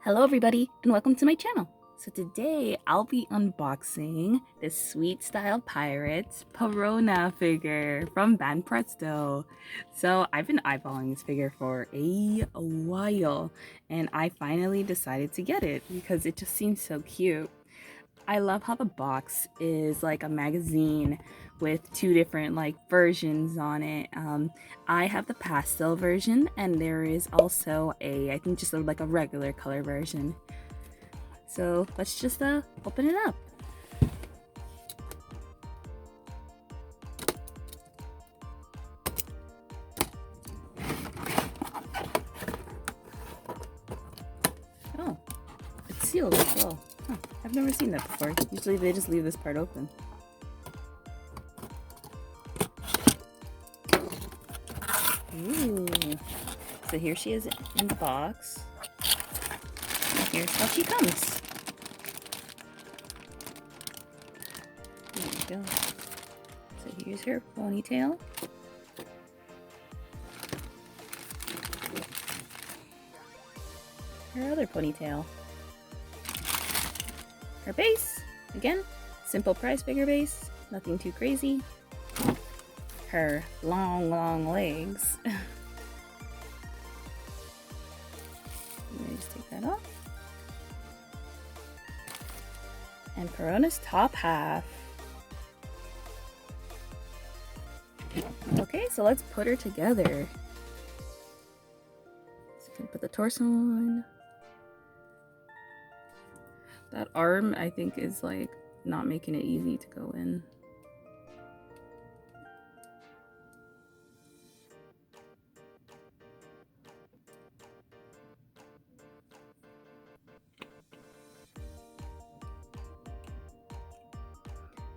Hello everybody and welcome to my channel. So today I'll be unboxing this Sweet Style Pirates Perona figure from Band Presto. So I've been eyeballing this figure for a while and I finally decided to get it because it just seems so cute. I love how the box is like a magazine with two different versions on it. I have the pastel version and there is also I think just like a regular color version. So let's just open it up. Oh, it's sealed as well. Huh, I've never seen that before. Usually they just leave this part open. Ooh. So here she is in the box. And here's how she comes. There we go. So here's her ponytail. Her other ponytail. Her base, again, simple prize figure base, nothing too crazy. Her long legs. Let me just take that off. And Perona's top half. Okay, so let's put her together. So we can put the torso on. That arm, I think, is like not making it easy to go in.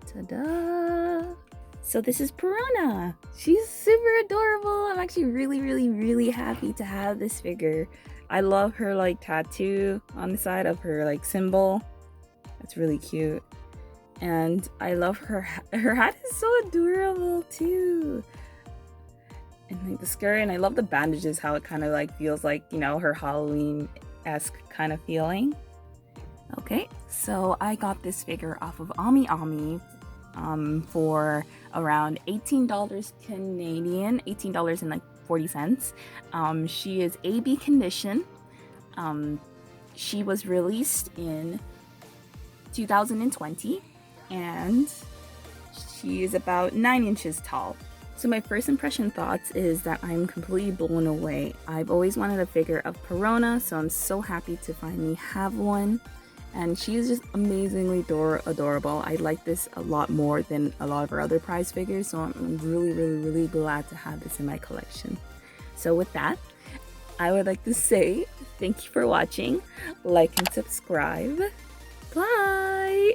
Ta-da! So this is Perona. She's super adorable. I'm actually really happy to have this figure. I love her tattoo on the side of her symbol. That's really cute. And I love her hat is so adorable too. And the skirt, and I love the bandages, how it kind of feels like, you know, her Halloween-esque kind of feeling. Okay, so I got this figure off of AmiAmi for around $18 Canadian, $18.40. She is AB condition. She was released in 2020 and she is about 9 inches tall. So my first impression thoughts is that I'm completely blown away. I've always wanted a figure of Perona, so I'm so happy to finally have one. And she is just amazingly adorable. I like this a lot more than a lot of her other prize figures, so I'm really glad to have this in my collection. So with that, I would like to say thank you for watching, like and subscribe. Bye!